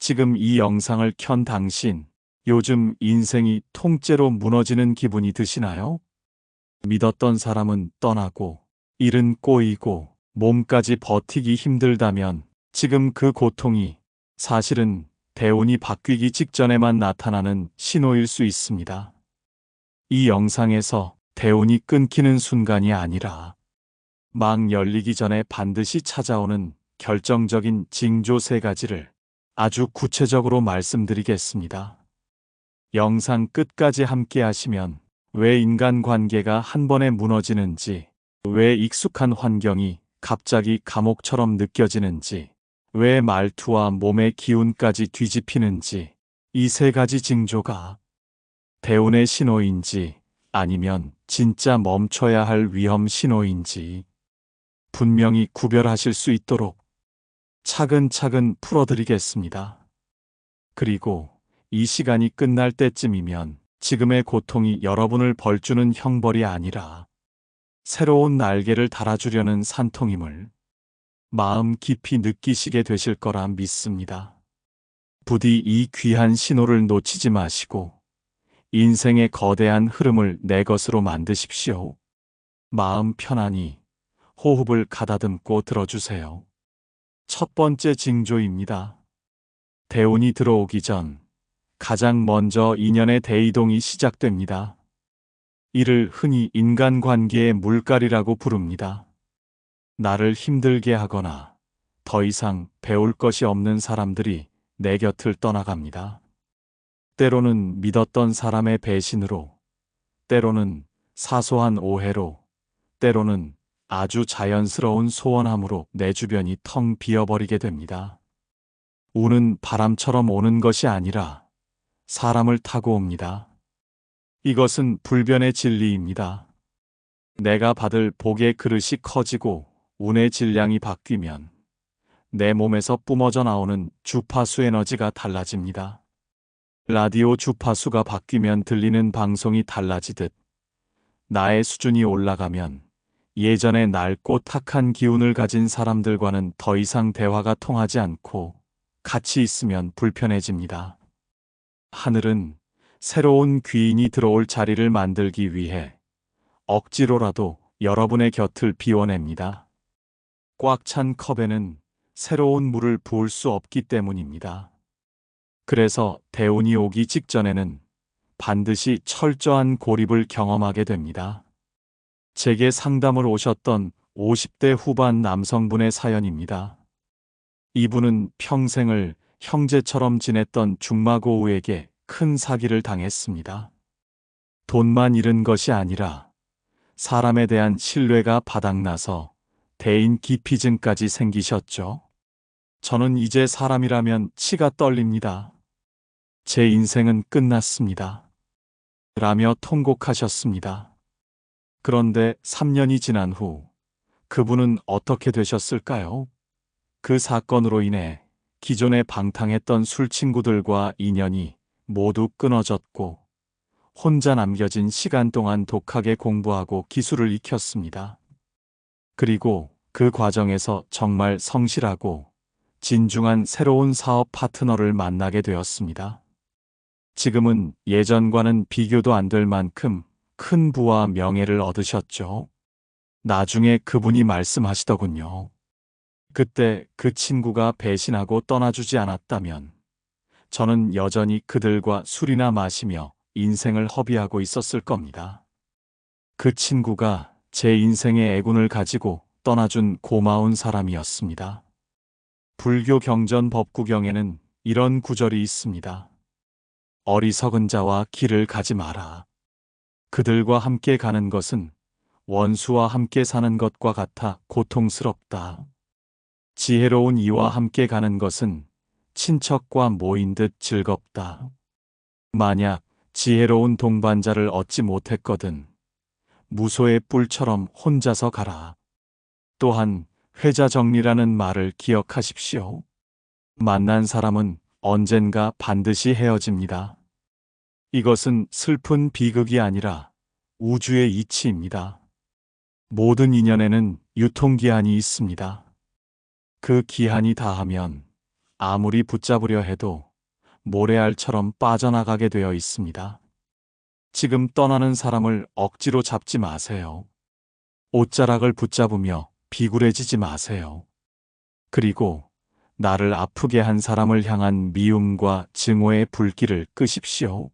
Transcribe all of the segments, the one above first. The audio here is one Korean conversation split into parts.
지금 이 영상을 켠 당신, 요즘 인생이 통째로 무너지는 기분이 드시나요? 믿었던 사람은 떠나고, 일은 꼬이고, 몸까지 버티기 힘들다면 지금 그 고통이 사실은 대운이 바뀌기 직전에만 나타나는 신호일 수 있습니다. 이 영상에서 대운이 끊기는 순간이 아니라 막 열리기 전에 반드시 찾아오는 결정적인 징조 3가지를 아주 구체적으로 말씀드리겠습니다. 영상 끝까지 함께 하시면 왜 인간관계가 한 번에 무너지는지, 왜 익숙한 환경이 갑자기 감옥처럼 느껴지는지, 왜 말투와 몸의 기운까지 뒤집히는지, 이 3가지 징조가 대운의 신호인지 아니면 진짜 멈춰야 할 위험 신호인지 분명히 구별하실 수 있도록 차근차근 풀어드리겠습니다. 그리고 이 시간이 끝날 때쯤이면 지금의 고통이 여러분을 벌주는 형벌이 아니라 새로운 날개를 달아주려는 산통임을 마음 깊이 느끼시게 되실 거라 믿습니다. 부디 이 귀한 신호를 놓치지 마시고 인생의 거대한 흐름을 내 것으로 만드십시오. 마음 편안히 호흡을 가다듬고 들어주세요. 첫 번째 징조입니다. 대운이 들어오기 전 가장 먼저 인연의 대이동이 시작됩니다. 이를 흔히 인간관계의 물갈이라고 부릅니다. 나를 힘들게 하거나 더 이상 배울 것이 없는 사람들이 내 곁을 떠나갑니다. 때로는 믿었던 사람의 배신으로, 때로는 사소한 오해로, 때로는 아주 자연스러운 소원함으로 내 주변이 텅 비어버리게 됩니다. 운은 바람처럼 오는 것이 아니라 사람을 타고 옵니다. 이것은 불변의 진리입니다. 내가 받을 복의 그릇이 커지고 운의 질량이 바뀌면 내 몸에서 뿜어져 나오는 주파수 에너지가 달라집니다. 라디오 주파수가 바뀌면 들리는 방송이 달라지듯 나의 수준이 올라가면 예전에 낡고 탁한 기운을 가진 사람들과는 더 이상 대화가 통하지 않고 같이 있으면 불편해집니다. 하늘은 새로운 귀인이 들어올 자리를 만들기 위해 억지로라도 여러분의 곁을 비워냅니다. 꽉 찬 컵에는 새로운 물을 부을 수 없기 때문입니다. 그래서 대운이 오기 직전에는 반드시 철저한 고립을 경험하게 됩니다. 제게 상담을 오셨던 50대 후반 남성분의 사연입니다. 이분은 평생을 형제처럼 지냈던 중마고우에게 큰 사기를 당했습니다. 돈만 잃은 것이 아니라 사람에 대한 신뢰가 바닥나서 대인 기피증까지 생기셨죠. 저는 이제 사람이라면 치가 떨립니다. 제 인생은 끝났습니다. 라며 통곡하셨습니다. 그런데 3년이 지난 후 그분은 어떻게 되셨을까요? 그 사건으로 인해 기존에 방탕했던 술 친구들과 인연이 모두 끊어졌고 혼자 남겨진 시간 동안 독하게 공부하고 기술을 익혔습니다. 그리고 그 과정에서 정말 성실하고 진중한 새로운 사업 파트너를 만나게 되었습니다. 지금은 예전과는 비교도 안 될 만큼 큰 부와 명예를 얻으셨죠. 나중에 그분이 말씀하시더군요. 그때 그 친구가 배신하고 떠나주지 않았다면 저는 여전히 그들과 술이나 마시며 인생을 허비하고 있었을 겁니다. 그 친구가 제 인생의 애군을 가지고 떠나준 고마운 사람이었습니다. 불교 경전 법구경에는 이런 구절이 있습니다. 어리석은 자와 길을 가지 마라. 그들과 함께 가는 것은 원수와 함께 사는 것과 같아 고통스럽다. 지혜로운 이와 함께 가는 것은 친척과 모인 듯 즐겁다. 만약 지혜로운 동반자를 얻지 못했거든 무소의 뿔처럼 혼자서 가라. 또한 회자정리라는 말을 기억하십시오. 만난 사람은 언젠가 반드시 헤어집니다. 이것은 슬픈 비극이 아니라 우주의 이치입니다. 모든 인연에는 유통기한이 있습니다. 그 기한이 다하면 아무리 붙잡으려 해도 모래알처럼 빠져나가게 되어 있습니다. 지금 떠나는 사람을 억지로 잡지 마세요. 옷자락을 붙잡으며 비굴해지지 마세요. 그리고 나를 아프게 한 사람을 향한 미움과 증오의 불길을 끄십시오.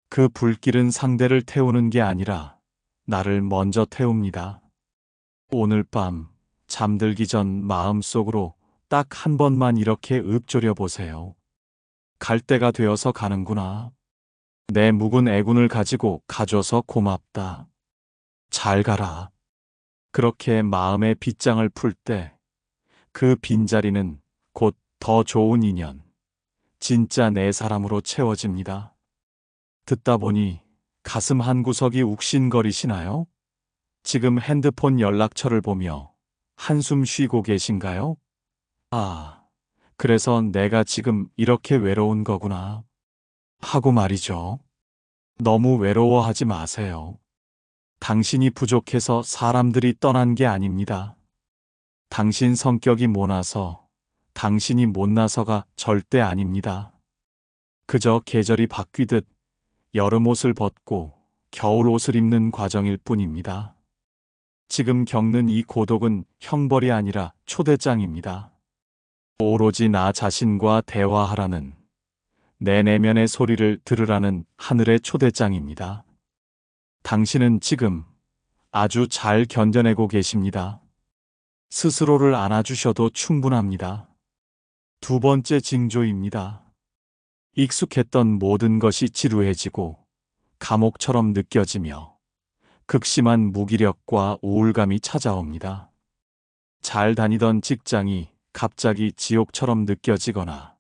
그 불길은 상대를 태우는 게 아니라 나를 먼저 태웁니다. 오늘 밤 잠들기 전 마음속으로 딱 한 번만 이렇게 읊조려 보세요. 갈 때가 되어서 가는구나. 내 묵은 애군을 가지고 가줘서 고맙다. 잘 가라. 그렇게 마음의 빗장을 풀 때 그 빈자리는 곧 더 좋은 인연, 진짜 내 사람으로 채워집니다. 듣다 보니 가슴 한구석이 욱신거리시나요? 지금 핸드폰 연락처를 보며 한숨 쉬고 계신가요? 아, 그래서 내가 지금 이렇게 외로운 거구나. 하고 말이죠. 너무 외로워하지 마세요. 당신이 부족해서 사람들이 떠난 게 아닙니다. 당신 성격이 모나서, 당신이 못나서가 절대 아닙니다. 그저 계절이 바뀌듯 여름 옷을 벗고 겨울 옷을 입는 과정일 뿐입니다. 지금 겪는 이 고독은 형벌이 아니라 초대장입니다. 오로지 나 자신과 대화하라는, 내 내면의 소리를 들으라는 하늘의 초대장입니다. 당신은 지금 아주 잘 견뎌내고 계십니다. 스스로를 안아주셔도 충분합니다. 두 번째 징조입니다. 익숙했던 모든 것이 지루해지고 감옥처럼 느껴지며 극심한 무기력과 우울감이 찾아옵니다. 잘 다니던 직장이 갑자기 지옥처럼 느껴지거나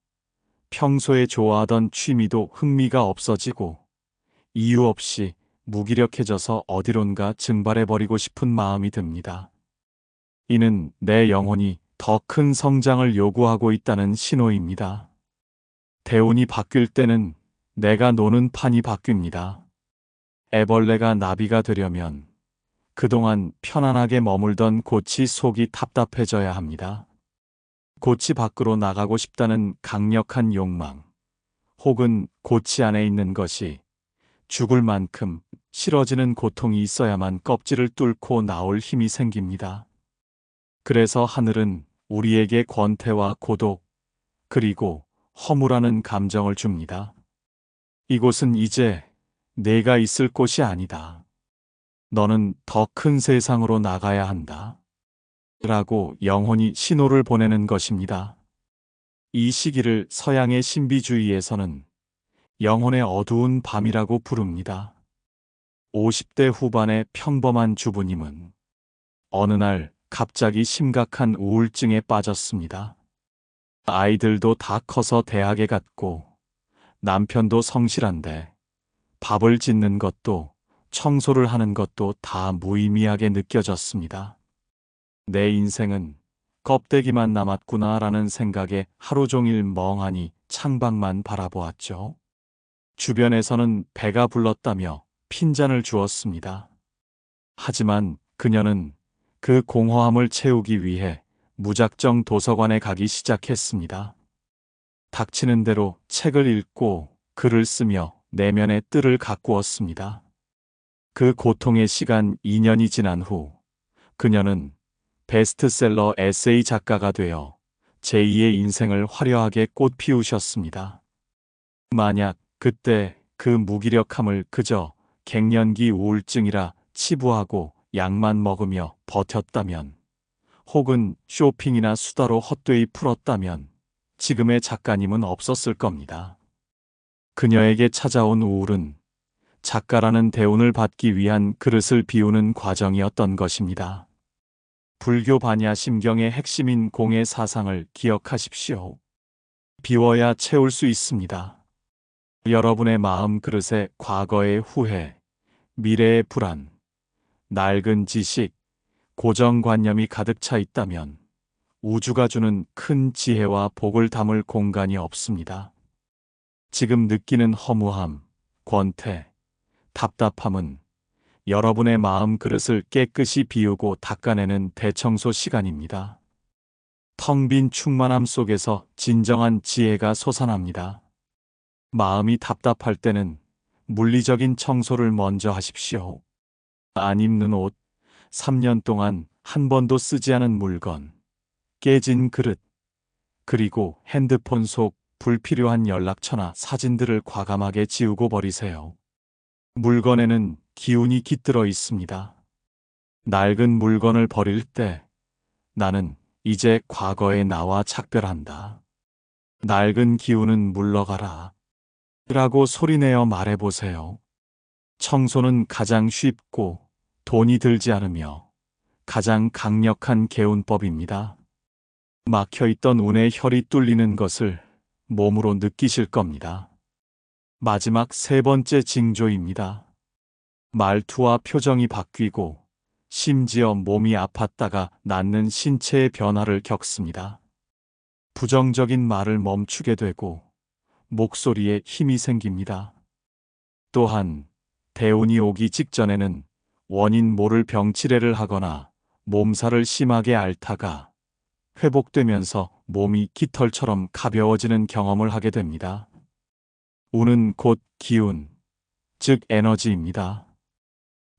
평소에 좋아하던 취미도 흥미가 없어지고 이유 없이 무기력해져서 어디론가 증발해버리고 싶은 마음이 듭니다. 이는 내 영혼이 더 큰 성장을 요구하고 있다는 신호입니다. 대운이 바뀔 때는 내가 노는 판이 바뀝니다. 애벌레가 나비가 되려면 그동안 편안하게 머물던 꽃이 속이 답답해져야 합니다. 꽃이 밖으로 나가고 싶다는 강력한 욕망, 혹은 꽃이 안에 있는 것이 죽을 만큼 싫어지는 고통이 있어야만 껍질을 뚫고 나올 힘이 생깁니다. 그래서 하늘은 우리에게 권태와 고독, 그리고 허무라는 감정을 줍니다. 이곳은 이제 내가 있을 곳이 아니다. 너는 더 큰 세상으로 나가야 한다. 라고 영혼이 신호를 보내는 것입니다. 이 시기를 서양의 신비주의에서는 영혼의 어두운 밤이라고 부릅니다. 50대 후반의 평범한 주부님은 어느 날 갑자기 심각한 우울증에 빠졌습니다. 아이들도 다 커서 대학에 갔고 남편도 성실한데 밥을 짓는 것도 청소를 하는 것도 다 무의미하게 느껴졌습니다. 내 인생은 껍데기만 남았구나라는 생각에 하루 종일 멍하니 창밖만 바라보았죠. 주변에서는 배가 불렀다며 핀잔을 주었습니다. 하지만 그녀는 그 공허함을 채우기 위해 무작정 도서관에 가기 시작했습니다. 닥치는 대로 책을 읽고 글을 쓰며 내면의 뜰을 가꾸었습니다. 그 고통의 시간 2년이 지난 후 그녀는 베스트셀러 에세이 작가가 되어 제2의 인생을 화려하게 꽃피우셨습니다. 만약 그때 그 무기력함을 그저 갱년기 우울증이라 치부하고 약만 먹으며 버텼다면, 혹은 쇼핑이나 수다로 헛되이 풀었다면 지금의 작가님은 없었을 겁니다. 그녀에게 찾아온 우울은 작가라는 대운을 받기 위한 그릇을 비우는 과정이었던 것입니다. 불교 반야 심경의 핵심인 공의 사상을 기억하십시오. 비워야 채울 수 있습니다. 여러분의 마음 그릇에 과거의 후회, 미래의 불안, 낡은 지식, 고정관념이 가득 차 있다면 우주가 주는 큰 지혜와 복을 담을 공간이 없습니다. 지금 느끼는 허무함, 권태, 답답함은 여러분의 마음 그릇을 깨끗이 비우고 닦아내는 대청소 시간입니다. 텅 빈 충만함 속에서 진정한 지혜가 솟아납니다. 마음이 답답할 때는 물리적인 청소를 먼저 하십시오. 안 입는 옷, 3년 동안 한 번도 쓰지 않은 물건, 깨진 그릇, 그리고 핸드폰 속 불필요한 연락처나 사진들을 과감하게 지우고 버리세요. 물건에는 기운이 깃들어 있습니다. 낡은 물건을 버릴 때 나는 이제 과거의 나와 작별한다. 낡은 기운은 물러가라. 라고 소리내어 말해보세요. 청소는 가장 쉽고 돈이 들지 않으며 가장 강력한 개운법입니다. 막혀있던 운의 혈이 뚫리는 것을 몸으로 느끼실 겁니다. 마지막 세 번째 징조입니다. 말투와 표정이 바뀌고 심지어 몸이 아팠다가 낫는 신체의 변화를 겪습니다. 부정적인 말을 멈추게 되고 목소리에 힘이 생깁니다. 또한 대운이 오기 직전에는 원인 모를 병치레를 하거나 몸살을 심하게 앓다가 회복되면서 몸이 깃털처럼 가벼워지는 경험을 하게 됩니다. 운은 곧 기운, 즉 에너지입니다.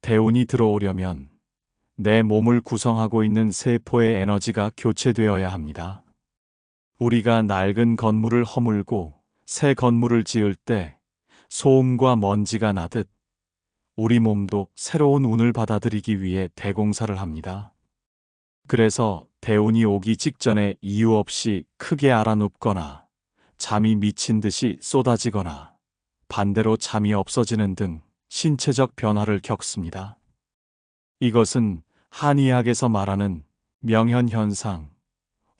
대운이 들어오려면 내 몸을 구성하고 있는 세포의 에너지가 교체되어야 합니다. 우리가 낡은 건물을 허물고 새 건물을 지을 때 소음과 먼지가 나듯 우리 몸도 새로운 운을 받아들이기 위해 대공사를 합니다. 그래서 대운이 오기 직전에 이유 없이 크게 알아눕거나 잠이 미친 듯이 쏟아지거나 반대로 잠이 없어지는 등 신체적 변화를 겪습니다. 이것은 한의학에서 말하는 명현현상,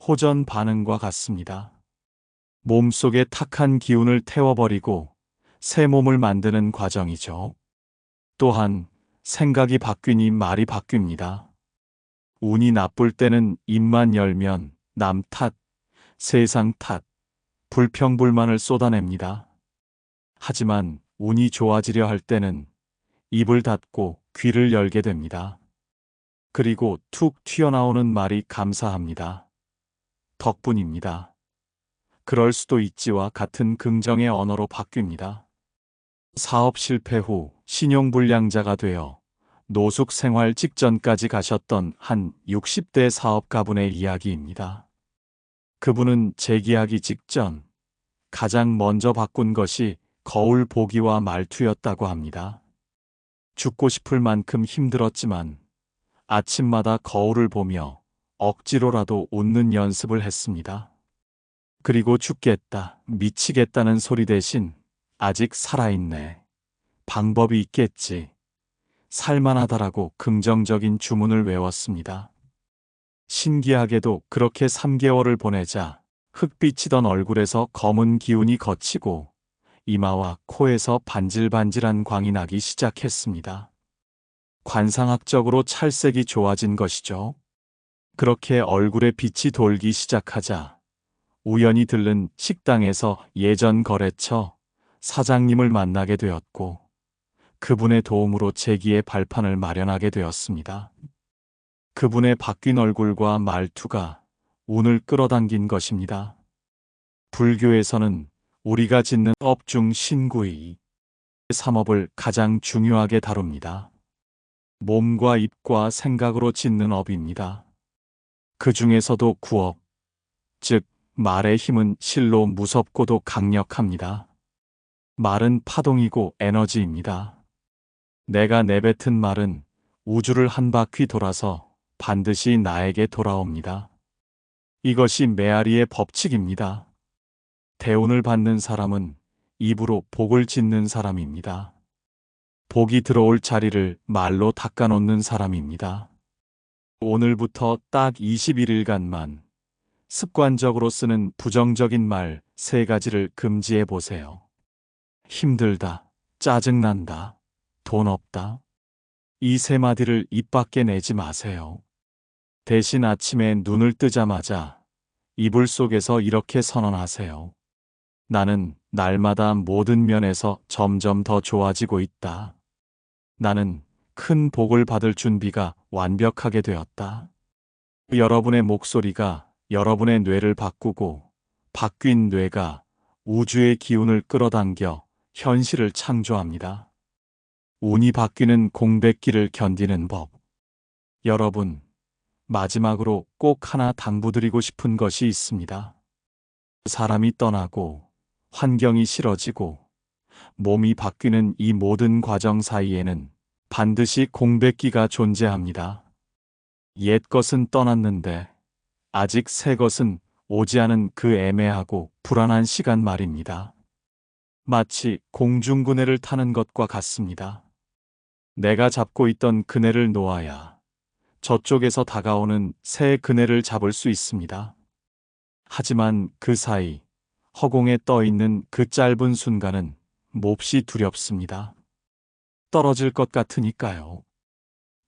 호전 반응과 같습니다. 몸속의 탁한 기운을 태워버리고 새 몸을 만드는 과정이죠. 또한 생각이 바뀌니 말이 바뀝니다. 운이 나쁠 때는 입만 열면 남 탓, 세상 탓, 불평불만을 쏟아냅니다. 하지만 운이 좋아지려 할 때는 입을 닫고 귀를 열게 됩니다. 그리고 툭 튀어나오는 말이 감사합니다. 덕분입니다. 그럴 수도 있지와 같은 긍정의 언어로 바뀝니다. 사업 실패 후 신용불량자가 되어 노숙 생활 직전까지 가셨던 한 60대 사업가분의 이야기입니다. 그분은 재기하기 직전 가장 먼저 바꾼 것이 거울 보기와 말투였다고 합니다. 죽고 싶을 만큼 힘들었지만 아침마다 거울을 보며 억지로라도 웃는 연습을 했습니다. 그리고 죽겠다, 미치겠다는 소리 대신 아직 살아있네, 방법이 있겠지, 살만하다라고 긍정적인 주문을 외웠습니다. 신기하게도 그렇게 3개월을 보내자 흑빛이던 얼굴에서 검은 기운이 걷히고 이마와 코에서 반질반질한 광이 나기 시작했습니다. 관상학적으로 찰색이 좋아진 것이죠. 그렇게 얼굴에 빛이 돌기 시작하자 우연히 들른 식당에서 예전 거래처 사장님을 만나게 되었고 그분의 도움으로 재기의 발판을 마련하게 되었습니다. 그분의 바뀐 얼굴과 말투가 운을 끌어당긴 것입니다. 불교에서는 우리가 짓는 업 중 신구의 3업을 가장 중요하게 다룹니다. 몸과 입과 생각으로 짓는 업입니다. 그 중에서도 구업, 즉 말의 힘은 실로 무섭고도 강력합니다. 말은 파동이고 에너지입니다. 내가 내뱉은 말은 우주를 한 바퀴 돌아서 반드시 나에게 돌아옵니다. 이것이 메아리의 법칙입니다. 대운을 받는 사람은 입으로 복을 짓는 사람입니다. 복이 들어올 자리를 말로 닦아놓는 사람입니다. 오늘부터 딱 21일간만 습관적으로 쓰는 부정적인 말 3가지를 금지해 보세요. 힘들다, 짜증난다, 돈 없다. 이 3마디를 입 밖에 내지 마세요. 대신 아침에 눈을 뜨자마자 이불 속에서 이렇게 선언하세요. 나는 날마다 모든 면에서 점점 더 좋아지고 있다. 나는 큰 복을 받을 준비가 완벽하게 되었다. 여러분의 목소리가 여러분의 뇌를 바꾸고 바뀐 뇌가 우주의 기운을 끌어당겨 현실을 창조합니다. 운이 바뀌는 공백기를 견디는 법. 여러분, 마지막으로 꼭 하나 당부드리고 싶은 것이 있습니다. 사람이 떠나고 환경이 싫어지고 몸이 바뀌는 이 모든 과정 사이에는 반드시 공백기가 존재합니다. 옛 것은 떠났는데 아직 새 것은 오지 않은 그 애매하고 불안한 시간 말입니다. 마치 공중그네를 타는 것과 같습니다. 내가 잡고 있던 그네를 놓아야 저쪽에서 다가오는 새 그네를 잡을 수 있습니다. 하지만 그 사이 허공에 떠 있는 그 짧은 순간은 몹시 두렵습니다. 떨어질 것 같으니까요.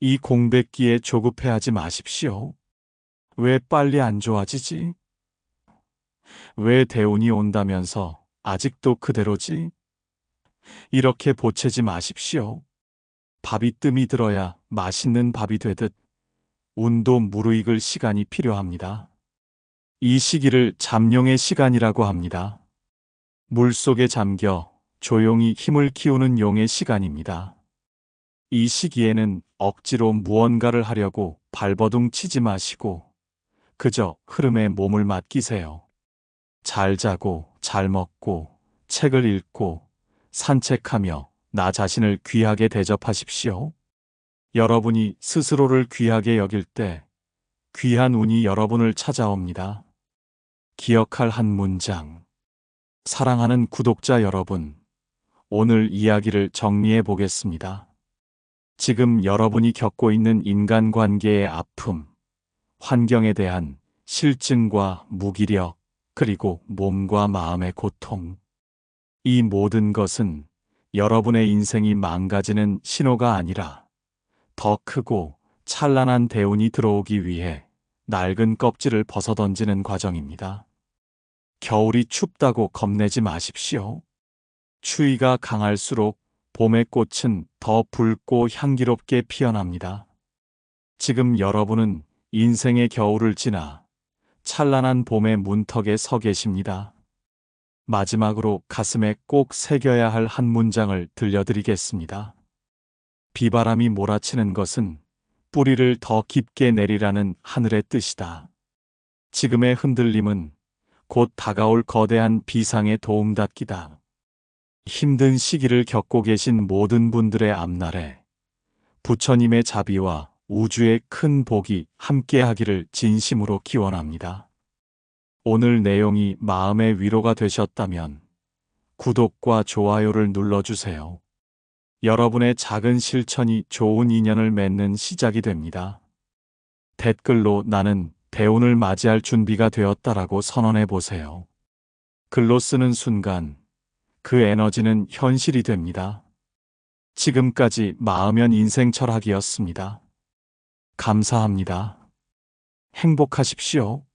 이 공백기에 조급해하지 마십시오. 왜 빨리 안 좋아지지? 왜 대운이 온다면서 아직도 그대로지? 이렇게 보채지 마십시오. 밥이 뜸이 들어야 맛있는 밥이 되듯 운도 무르익을 시간이 필요합니다. 이 시기를 잠룡의 시간이라고 합니다. 물속에 잠겨 조용히 힘을 키우는 용의 시간입니다. 이 시기에는 억지로 무언가를 하려고 발버둥 치지 마시고 그저 흐름에 몸을 맡기세요. 잘 자고 잘 먹고 책을 읽고 산책하며 나 자신을 귀하게 대접하십시오. 여러분이 스스로를 귀하게 여길 때 귀한 운이 여러분을 찾아옵니다. 기억할 한 문장. 사랑하는 구독자 여러분, 오늘 이야기를 정리해 보겠습니다. 지금 여러분이 겪고 있는 인간관계의 아픔, 환경에 대한 실증과 무기력, 그리고 몸과 마음의 고통. 이 모든 것은 여러분의 인생이 망가지는 신호가 아니라 더 크고 찬란한 대운이 들어오기 위해 낡은 껍질을 벗어던지는 과정입니다. 겨울이 춥다고 겁내지 마십시오. 추위가 강할수록 봄의 꽃은 더 붉고 향기롭게 피어납니다. 지금 여러분은 인생의 겨울을 지나 찬란한 봄의 문턱에 서 계십니다. 마지막으로 가슴에 꼭 새겨야 할 한 문장을 들려드리겠습니다. 비바람이 몰아치는 것은 뿌리를 더 깊게 내리라는 하늘의 뜻이다. 지금의 흔들림은 곧 다가올 거대한 비상에 도움닫기다. 힘든 시기를 겪고 계신 모든 분들의 앞날에 부처님의 자비와 우주의 큰 복이 함께하기를 진심으로 기원합니다. 오늘 내용이 마음의 위로가 되셨다면 구독과 좋아요를 눌러주세요. 여러분의 작은 실천이 좋은 인연을 맺는 시작이 됩니다. 댓글로 나는 대운을 맞이할 준비가 되었다라고 선언해 보세요. 글로 쓰는 순간 그 에너지는 현실이 됩니다. 지금까지 마음연 인생 철학이었습니다. 감사합니다. 행복하십시오.